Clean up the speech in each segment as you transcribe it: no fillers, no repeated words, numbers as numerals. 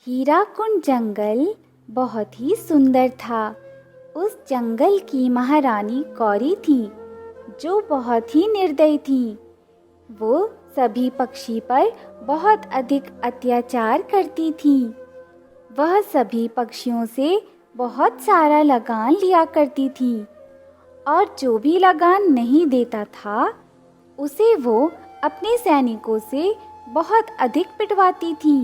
हीराकुंड जंगल बहुत ही सुंदर था। उस जंगल की महारानी गौरी थी, जो बहुत ही निर्दयी थी। वो सभी पक्षी पर बहुत अधिक अत्याचार करती थी। वह सभी पक्षियों से बहुत सारा लगान लिया करती थी, और जो भी लगान नहीं देता था, उसे वो अपने सैनिकों से बहुत अधिक पिटवाती थी।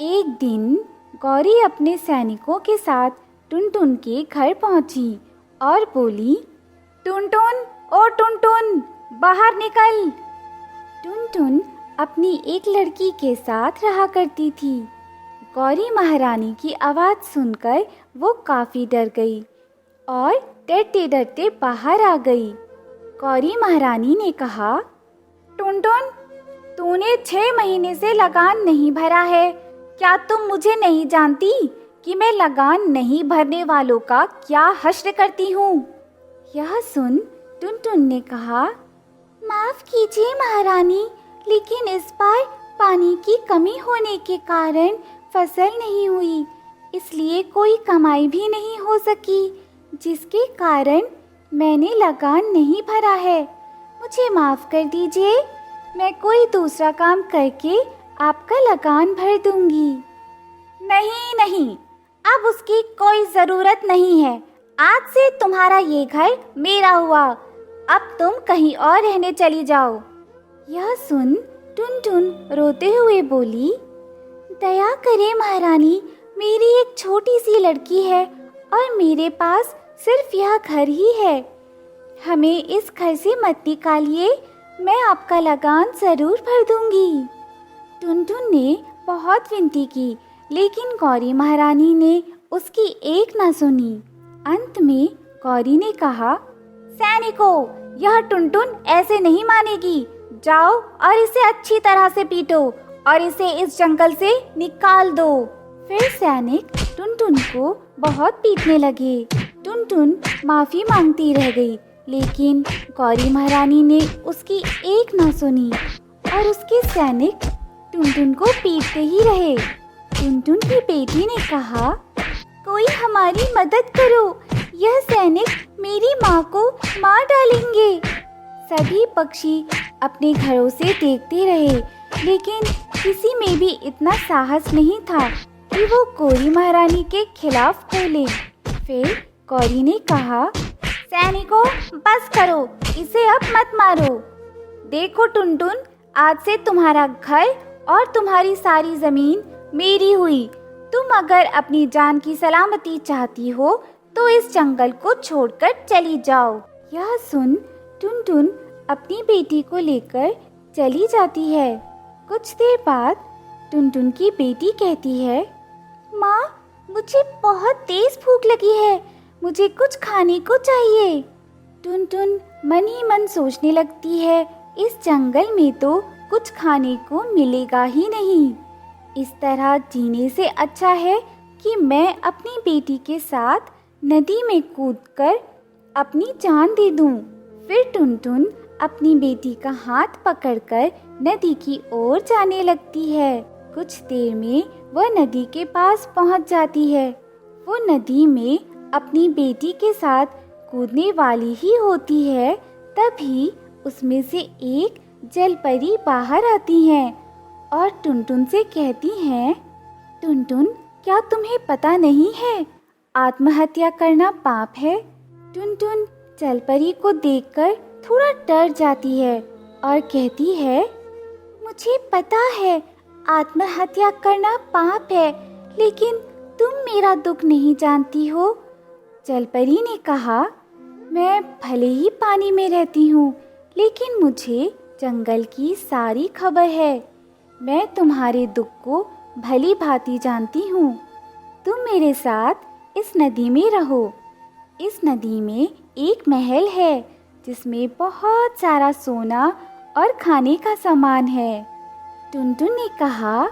एक दिन गौरी अपने सैनिकों के साथ टुनटुन के घर पहुंची और बोली, टुनटुन, ओ टुनटुन, बाहर निकल। टुनटुन अपनी एक लड़की के साथ रहा करती थी। गौरी महारानी की आवाज़ सुनकर वो काफ़ी डर गई और डरते डरते बाहर आ गई। गौरी महारानी ने कहा, टुनटुन, तूने 6 महीने से लगान नहीं भरा है। क्या तुम मुझे नहीं जानती कि मैं लगान नहीं भरने वालों का क्या हश्र करती हूँ? यह सुन टुनटुन ने कहा, माफ़ कीजिए महारानी, लेकिन इस बार पानी की कमी होने के कारण फसल नहीं हुई, इसलिए कोई कमाई भी नहीं हो सकी, जिसके कारण मैंने लगान नहीं भरा है। मुझे माफ़ कर दीजिए, मैं कोई दूसरा काम करके आपका लगान भर दूंगी। नहीं नहीं, अब उसकी कोई ज़रूरत नहीं है। आज से तुम्हारा ये घर मेरा हुआ। अब तुम कहीं और रहने चली जाओ। यह सुन टुनटुन रोते हुए बोली, दया करें महारानी, मेरी एक छोटी सी लड़की है और मेरे पास सिर्फ यह घर ही है। हमें इस घर से मत निकालिए, मैं आपका लगान ज़रूर भर दूंगी। टुनटुन ने बहुत विनती की, लेकिन गौरी महारानी ने उसकी एक न सुनी। अंत में गौरी ने कहा, सैनिकों, यह टुनटुन ऐसे नहीं मानेगी। जाओ और इसे अच्छी तरह से पीटो और इसे इस जंगल से निकाल दो। फिर सैनिक टुनटुन को बहुत पीटने लगे। टुनटुन माफ़ी मांगती रह गई, लेकिन गौरी महारानी ने उसकी एक न सुनी और उसके सैनिक टुनटुन को पीटते ही रहे। टुनटुन की बेटी ने कहा, कोई हमारी मदद करो, यह सैनिक मेरी माँ को मार डालेंगे। सभी पक्षी अपने घरों से देखते रहे, लेकिन किसी में भी इतना साहस नहीं था कि वो गौरी महारानी के खिलाफ बोले। फिर गौरी ने कहा, सैनिकों, बस करो, इसे अब मत मारो। देखो टुनटुन, आज से तुम्हारा घर और तुम्हारी सारी ज़मीन मेरी हुई। तुम अगर अपनी जान की सलामती चाहती हो तो इस जंगल को छोड़कर चली जाओ। यह सुन टुनटुन अपनी बेटी को लेकर चली जाती है। कुछ देर बाद टुनटुन की बेटी कहती है, माँ, मुझे बहुत तेज भूख लगी है, मुझे कुछ खाने को चाहिए। टुनटुन मन ही मन सोचने लगती है, इस जंगल में तो कुछ खाने को मिलेगा ही नहीं। इस तरह जीने से अच्छा है कि मैं अपनी बेटी के साथ नदी में कूदकर अपनी जान दे दूं। फिर टुनटुन अपनी बेटी का हाथ पकड़कर नदी की ओर जाने लगती है। कुछ देर में वह नदी के पास पहुंच जाती है। वो नदी में अपनी बेटी के साथ कूदने वाली ही होती है, तभी उसमें से एक जलपरी बाहर आती हैं और टुनटुन से कहती हैं, टुनटुन, क्या तुम्हें पता नहीं है आत्महत्या करना पाप है? टुनटुन जलपरी को देखकर थोड़ा डर जाती है और कहती है, मुझे पता है आत्महत्या करना पाप है, लेकिन तुम मेरा दुख नहीं जानती हो। जलपरी ने कहा, मैं भले ही पानी में रहती हूँ, लेकिन मुझे जंगल की सारी खबर है। मैं तुम्हारे दुख को भली भांति जानती हूँ। तुम मेरे साथ इस नदी में रहो। इस नदी में एक महल है, जिसमें बहुत सारा सोना और खाने का सामान है। टुनटुन ने कहा,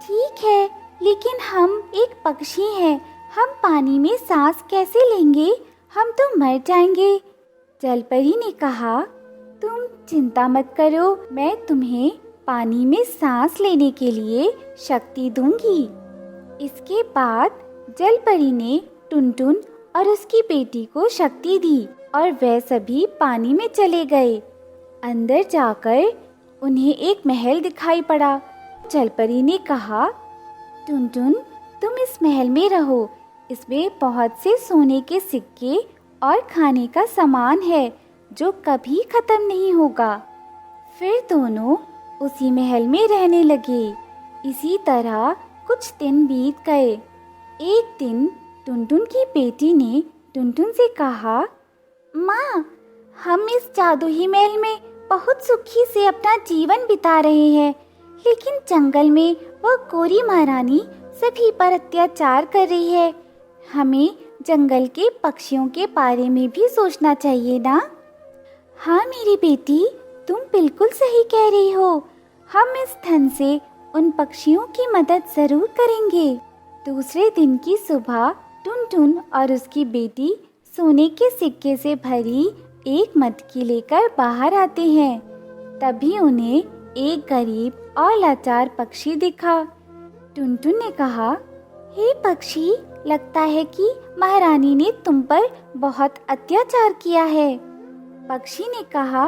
ठीक है, लेकिन हम एक पक्षी हैं, हम पानी में सांस कैसे लेंगे? हम तो मर जाएंगे। जलपरी ने कहा, तुम चिंता मत करो, मैं तुम्हें पानी में सांस लेने के लिए शक्ति दूंगी। इसके बाद जलपरी ने टुनटुन और उसकी बेटी को शक्ति दी और वह सभी पानी में चले गए। अंदर जाकर उन्हें एक महल दिखाई पड़ा। जलपरी ने कहा, टुनटुन, तुम इस महल में रहो। इसमें बहुत से सोने के सिक्के और खाने का सामान है जो कभी खत्म नहीं होगा। फिर दोनों उसी महल में रहने लगे। इसी तरह कुछ दिन बीत गए। एक दिन टुनटुन की बेटी ने टुनटुन से कहा, माँ, हम इस जादुई महल में बहुत सुखी से अपना जीवन बिता रहे हैं, लेकिन जंगल में वह गोरी महारानी सभी पर अत्याचार कर रही है। हमें जंगल के पक्षियों के बारे में भी सोचना चाहिए ना? हाँ मेरी बेटी, तुम बिल्कुल सही कह रही हो। हम इस धन से उन पक्षियों की मदद जरूर करेंगे। दूसरे दिन की सुबह टुनटुन और उसकी बेटी सोने के सिक्के से भरी एक मटकी लेकर बाहर आते हैं। तभी उन्हें एक गरीब और लाचार पक्षी दिखा। टुनटुन ने कहा, हे पक्षी, लगता है कि महारानी ने तुम पर बहुत अत्याचार किया है। पक्षी ने कहा,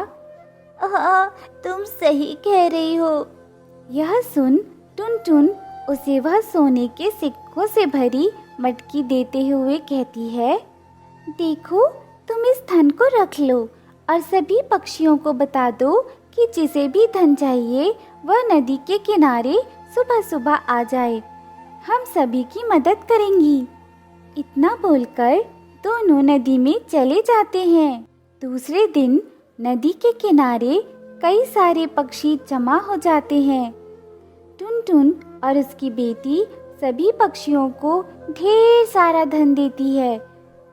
हाँ, तुम सही कह रही हो। यह सुन टुनटुन उसे वह सोने के सिक्कों से भरी मटकी देते हुए कहती है, देखो, तुम इस धन को रख लो और सभी पक्षियों को बता दो कि जिसे भी धन चाहिए वह नदी के किनारे सुबह सुबह आ जाए। हम सभी की मदद करेंगी। इतना बोलकर दोनों नदी में चले जाते हैं। दूसरे दिन नदी के किनारे कई सारे पक्षी जमा हो जाते हैं। टुनटुन और उसकी बेटी सभी पक्षियों को ढेर सारा धन देती है,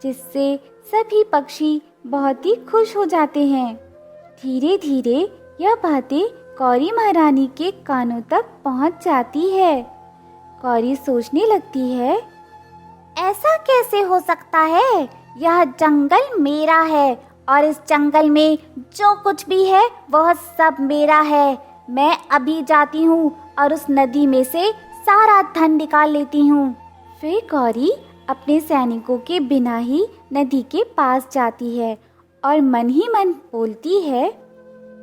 जिससे सभी पक्षी बहुत ही खुश हो जाते हैं। धीरे धीरे यह बातें कौरी महारानी के कानों तक पहुंच जाती है। कौरी सोचने लगती है, ऐसा कैसे हो सकता है? यह जंगल मेरा है और इस जंगल में जो कुछ भी है वह सब मेरा है। मैं अभी जाती हूँ और उस नदी में से सारा धन निकाल लेती हूँ। फिर कौरी अपने सैनिकों के बिना ही नदी के पास जाती है और मन ही मन बोलती है,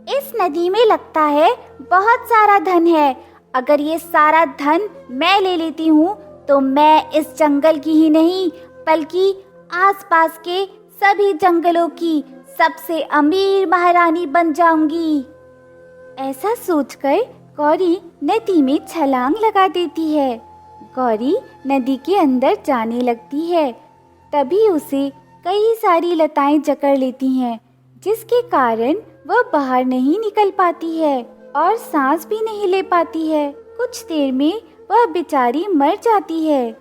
इस नदी में लगता है बहुत सारा धन है। अगर ये सारा धन मैं ले लेती हूँ तो मैं इस जंगल की ही नहीं बल्कि आसपास के सभी जंगलों की सबसे अमीर महारानी बन जाऊंगी। ऐसा सोचकर गौरी नदी में छलांग लगा देती है। गौरी नदी के अंदर जाने लगती है। तभी उसे कई सारी लताएं जकड़ लेती हैं, जिसके कारण वह बाहर नहीं निकल पाती है और सांस भी नहीं ले पाती है। कुछ देर में वह बेचारी मर जाती है।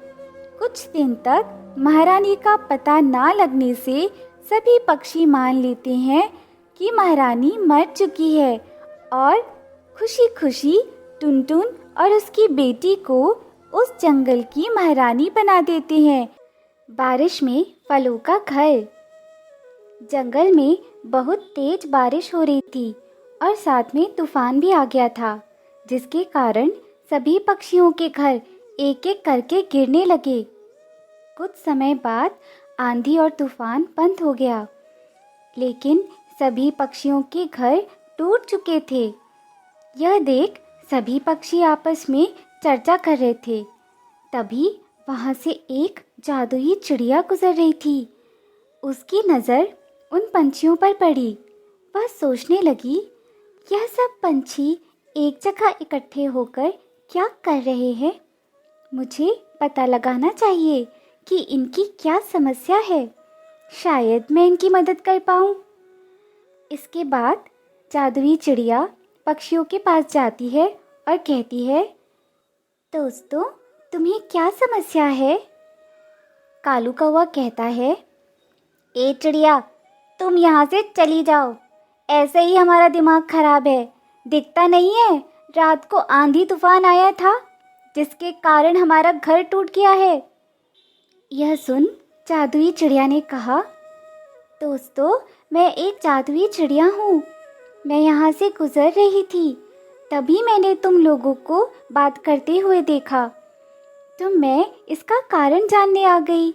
कुछ दिन तक महारानी का पता ना लगने से सभी पक्षी मान लेते हैं कि महारानी मर चुकी है और खुशी खुशी टुनटुन और उसकी बेटी को उस जंगल की महारानी बना देते हैं। बारिश में फलों का घर। जंगल में बहुत तेज बारिश हो रही थी और साथ में तूफान भी आ गया था, जिसके कारण सभी पक्षियों के घर एक एक करके गिरने लगे। कुछ समय बाद आंधी और तूफान बंद हो गया, लेकिन सभी पक्षियों के घर टूट चुके थे। यह देख सभी पक्षी आपस में चर्चा कर रहे थे। तभी वहाँ से एक जादुई चिड़िया गुजर रही थी। उसकी नज़र उन पंछियों पर पड़ी। वह सोचने लगी, यह सब पंछी एक जगह इकट्ठे होकर क्या कर रहे हैं? मुझे पता लगाना चाहिए कि इनकी क्या समस्या है। शायद मैं इनकी मदद कर पाऊँ। इसके बाद जादुई चिड़िया पक्षियों के पास जाती है और कहती है, दोस्तों, तुम्हें क्या समस्या है? कालू कौवा कहता है, ए चिड़िया, तुम यहाँ से चली जाओ। ऐसे ही हमारा दिमाग खराब है। दिखता नहीं है, रात को आंधी तूफान आया था जिसके कारण हमारा घर टूट गया है। यह सुन जादुई चिड़िया ने कहा, दोस्तों, मैं एक जादुई चिड़िया हूँ। मैं यहाँ से गुजर रही थी, तभी मैंने तुम लोगों को बात करते हुए देखा। तो मैं इसका कारण जानने आ गई।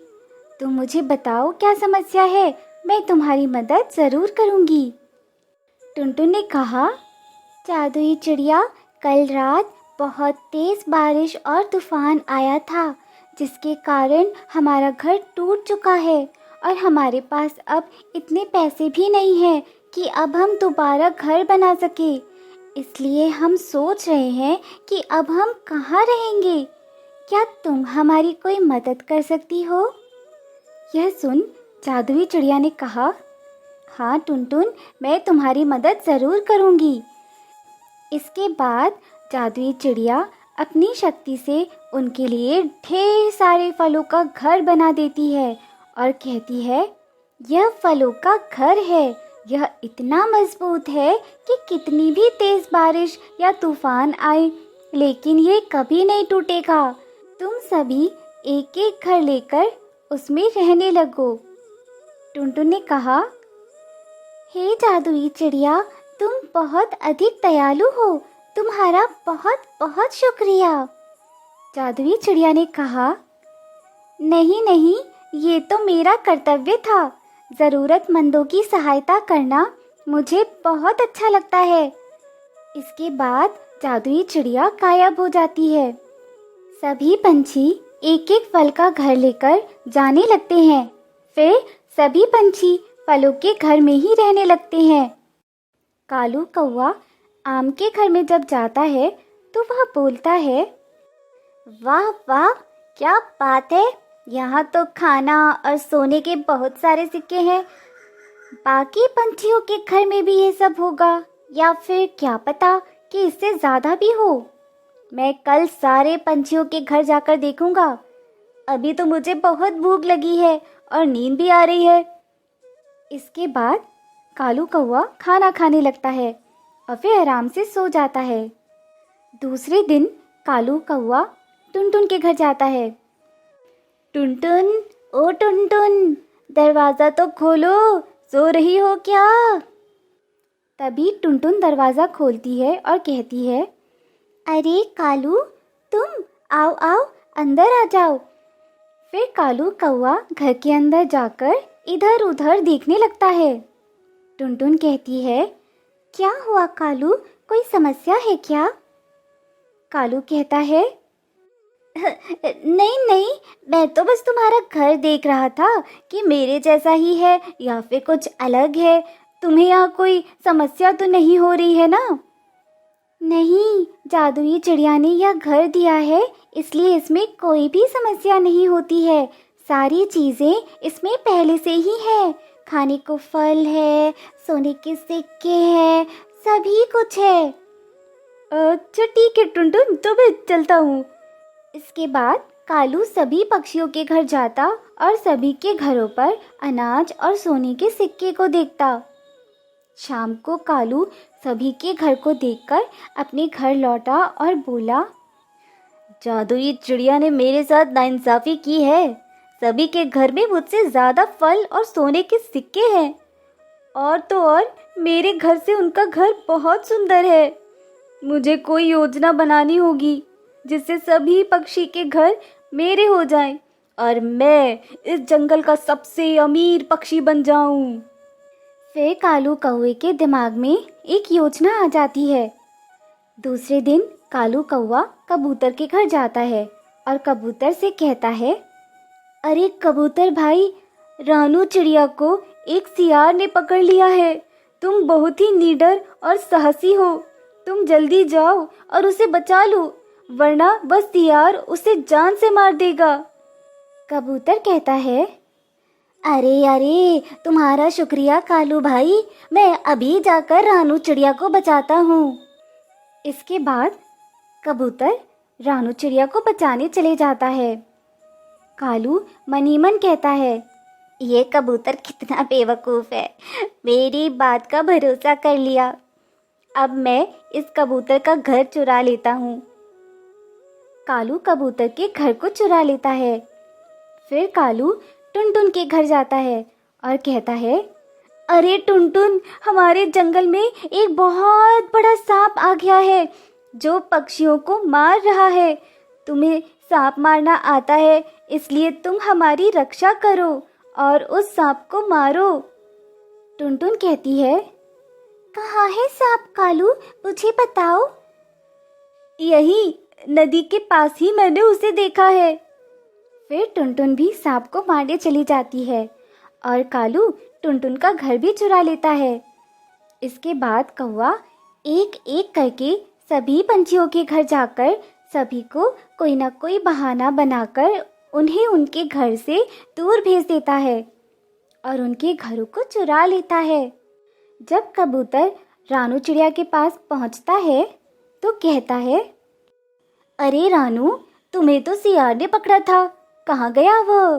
तुम मुझे बताओ क्या समस्या है, मैं तुम्हारी मदद ज़रूर करूँगी। टुनटुन ने कहा, जादुई चिड़िया, कल रात बहुत तेज़ बारिश और तूफान आया था, जिसके कारण हमारा घर टूट चुका है और हमारे पास अब इतने पैसे भी नहीं हैं कि अब हम दोबारा घर बना सके। इसलिए हम सोच रहे हैं कि अब हम कहाँ रहेंगे। क्या तुम हमारी कोई मदद कर सकती हो? यह सुन जादुई चिड़िया ने कहा, हाँ टुनटुन, मैं तुम्हारी मदद ज़रूर करूँगी। इसके बाद जादुई चिड़िया अपनी शक्ति से उनके लिए ढेर सारे फलों का घर बना देती है और कहती है, यह फलों का घर है। यह इतना मजबूत है कि कितनी भी तेज़ बारिश या तूफान आए, लेकिन ये कभी नहीं टूटेगा। तुम सभी एक एक घर लेकर उसमें रहने लगो। टुनटुन ने कहा, हे जादुई चिड़िया, तुम बहुत अधिक दयालु हो, तुम्हारा बहुत बहुत शुक्रिया। जादुई चिड़िया ने कहा, नहीं नहीं, ये तो मेरा कर्तव्य था। ज़रूरतमंदों की सहायता करना मुझे बहुत अच्छा लगता है। इसके बाद जादुई चिड़िया गायब हो जाती है। सभी पंछी एक एक फल का घर लेकर जाने लगते हैं। फिर सभी पंछी फलों के घर में ही रहने लगते हैं। कालू कौवा आम के घर में जब जाता है तो वह बोलता है, वाह वाह, क्या बात है, यहाँ तो खाना और सोने के बहुत सारे सिक्के हैं। बाकी पंछियों के घर में भी ये सब होगा, या फिर क्या पता कि इससे ज़्यादा भी हो। मैं कल सारे पंछियों के घर जाकर देखूंगा। अभी तो मुझे बहुत भूख लगी है और नींद भी आ रही है। इसके बाद कालू कौवा खाना खाने लगता है और फिर आराम से सो जाता है। दूसरे दिन कालू कौवा टुनटुन के घर जाता है। टुनटुन, ओ टुनटुन, दरवाज़ा तो खोलो, सो रही हो क्या? तभी टुनटुन दरवाज़ा खोलती है और कहती है, अरे कालू, तुम आओ आओ, अंदर आ जाओ। फिर कालू कौवा घर के अंदर जाकर इधर उधर देखने लगता है। टुनटुन कहती है, क्या हुआ कालू, कोई समस्या है क्या? कालू कहता है, नहीं नहीं, मैं तो बस तुम्हारा घर देख रहा था कि मेरे जैसा ही है या फिर कुछ अलग है। तुम्हें यहाँ कोई समस्या तो नहीं हो रही है ना? नहीं, जादुई चिड़िया ने यह घर दिया है, इसलिए इसमें कोई भी समस्या नहीं होती है। सारी चीज़ें इसमें पहले से ही है। खाने को फल है, सोने के सिक्के हैं, सभी कुछ है। अच्छा ठीक है टुनटुन, तो मैं चलता हूँ। इसके बाद कालू सभी पक्षियों के घर जाता और सभी के घरों पर अनाज और सोने के सिक्के को देखता। शाम को कालू सभी के घर को देखकर अपने घर लौटा और बोला, जादुई चिड़िया ने मेरे साथ नाइंसाफ़ी की है। सभी के घर में मुझसे ज़्यादा फल और सोने के सिक्के हैं, और तो और मेरे घर से उनका घर बहुत सुंदर है। मुझे कोई योजना बनानी होगी जिससे सभी पक्षी के घर मेरे हो जाएं और मैं इस जंगल का सबसे अमीर पक्षी बन जाऊं। फिर कालू कौवे के दिमाग में एक योजना आ जाती है। दूसरे दिन कालू कौवा कबूतर के घर जाता है और कबूतर से कहता है, अरे कबूतर भाई, रानू चिड़िया को एक सियार ने पकड़ लिया है। तुम बहुत ही निडर और साहसी हो। तुम जल्दी जाओ और उसे बचा लो, वरना बस सियार उसे जान से मार देगा। कबूतर कहता है, अरे अरे, तुम्हारा शुक्रिया कालू भाई, मैं अभी जाकर रानू चिड़िया को बचाता हूँ। इसके बाद कबूतर रानू चिड़िया को बचाने चले जाता है। कालू मन ही मन कहता है, ये कबूतर कितना बेवकूफ़ है, मेरी बात का भरोसा कर लिया। अब मैं इस कबूतर का घर चुरा लेता हूँ। कालू कबूतर के घर को चुरा लेता है। फिर कालू टुनटुन के घर जाता है और कहता है, अरे टुनटुन, हमारे जंगल में एक बहुत बड़ा सांप आ गया है जो पक्षियों को मार रहा है। तुम्हें सांप मारना आता है, इसलिए तुम हमारी रक्षा करो और उस सांप को मारो। टुनटुन कहती है, कहाँ है सांप कालू, मुझे बताओ। यही नदी के पास ही मैंने उसे देखा है। फिर टुनटुन भी सांप को मारने चली जाती है और कालू टुनटुन का घर भी चुरा लेता है। इसके बाद कौवा एक एक करके सभी पंछियों के घर जाकर सभी को कोई ना कोई बहाना बनाकर उन्हें उनके घर से दूर भेज देता है और उनके घरों को चुरा लेता है। जब कबूतर रानू चिड़िया के पास पहुंचता है तो कहता है, अरे रानू, तुम्हें तो सियार ने पकड़ा था, कहाँ गया वो?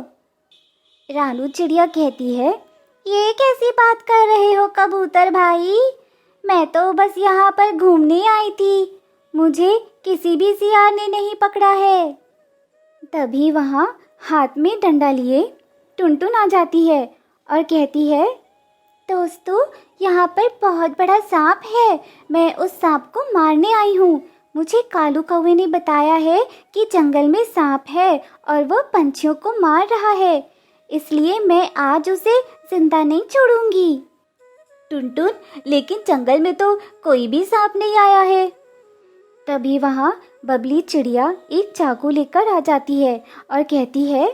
रानू चिड़िया कहती है, ये कैसी बात कर रहे हो कबूतर भाई, मैं तो बस यहाँ पर घूमने आई थी, मुझे किसी भी सियार ने नहीं पकड़ा है। तभी वहाँ हाथ में डंडा लिए टुनटुन आ जाती है और कहती है, दोस्तों, यहाँ पर बहुत बड़ा सांप है, मैं उस सांप को मारने आई हूँ। मुझे कालू कौवे ने बताया है कि जंगल में सांप है और वह पंछियों को मार रहा है, इसलिए मैं आज उसे जिंदा नहीं छोड़ूंगी। टुनटुन, लेकिन जंगल में तो कोई भी सांप नहीं आया है। तभी वहाँ बबली चिड़िया एक चाकू लेकर आ जाती है और कहती है,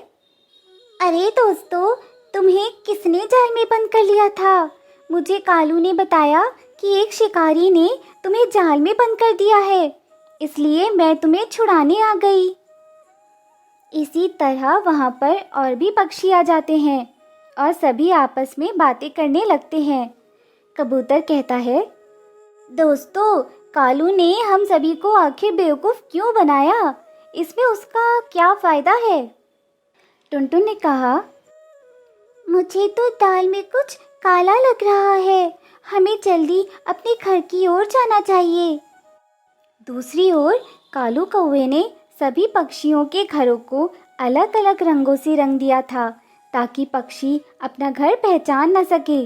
अरे दोस्तों, तुम्हें किसने जाल में बंद कर लिया था? मुझे कालू ने बताया कि एक शिकारी ने तुम्हें जाल में बंद कर दिया है, इसलिए मैं तुम्हें छुड़ाने आ गई। इसी तरह वहाँ पर और भी पक्षी आ जाते हैं और सभी आपस में बातें करने लगते हैं। कबूतर कहता है, दोस्तों, कालू ने हम सभी को आखिर बेवकूफ़ क्यों बनाया? इसमें उसका क्या फ़ायदा है? टुनटुन ने कहा, मुझे तो दाल में कुछ काला लग रहा है, हमें जल्दी अपने घर की ओर जाना चाहिए। दूसरी ओर कालू कौवे ने सभी पक्षियों के घरों को अलग अलग रंगों से रंग दिया था ताकि पक्षी अपना घर पहचान न सके।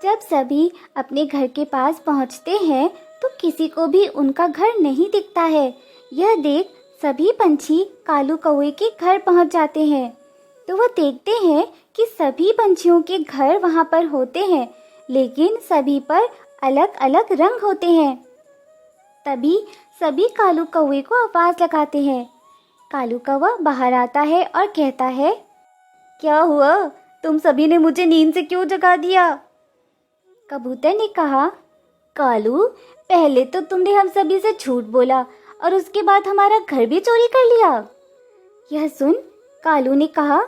जब सभी अपने घर के पास पहुंचते हैं तो किसी को भी उनका घर नहीं दिखता है। यह देख सभी पंछी कालू कौवे के घर पहुंच जाते हैं तो वह देखते हैं कि सभी पंछियों के घर वहां पर होते हैं, लेकिन सभी पर अलग अलग रंग होते हैं। तभी सभी कालू कौवे को आवाज़ लगाते हैं। कालू कौवा बाहर आता है और कहता है, क्या हुआ? तुम सभी ने मुझे नींद से क्यों जगा दिया? कबूतर ने कहा, कालू, पहले तो तुमने हम सभी से झूठ बोला और उसके बाद हमारा घर भी चोरी कर लिया। यह सुन कालू ने कहा,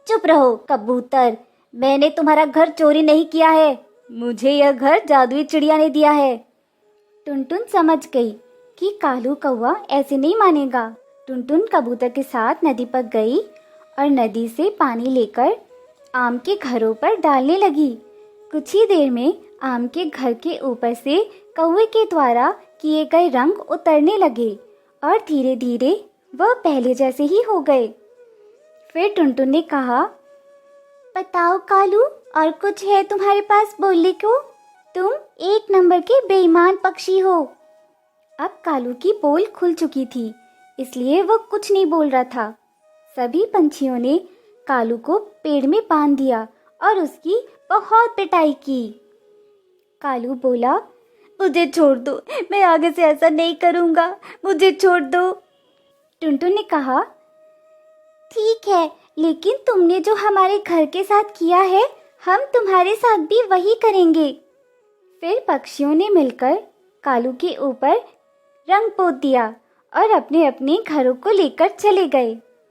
चुप रहो कबूतर, मैंने तुम्हारा घर चोरी नहीं किया है, मुझे यह घर जादुई चिड़िया ने दिया है। टुनटुन समझ गई कि कालू कौवा ऐसे नहीं मानेगा। टुनटुन कबूतर के साथ नदी पर गई और नदी से पानी लेकर आम के घरों पर डालने लगी। कुछ ही देर में आम के घर के ऊपर से कौवे के द्वारा किए गए रंग उतरने लगे और धीरे धीरे वह पहले जैसे ही हो गए। फिर टुनटुन ने कहा, बताओ कालू, और कुछ है तुम्हारे पास बोलने को? तुम एक नंबर के बेईमान पक्षी हो। अब कालू की पोल खुल चुकी थी, इसलिए वह कुछ नहीं बोल रहा था। सभी पंछियों ने कालू को पेड़ में बांध दिया और उसकी बहुत पिटाई की। कालू बोला, मुझे छोड़ दो, मैं आगे से ऐसा नहीं करूँगा, मुझे छोड़ दो। टुनटुन ने कहा, ठीक है, लेकिन तुमने जो हमारे घर के साथ किया है, हम तुम्हारे साथ भी वही करेंगे। फिर पक्षियों ने मिलकर कालू के ऊपर रंग पोत दिया और अपने अपने घरों को लेकर चले गए।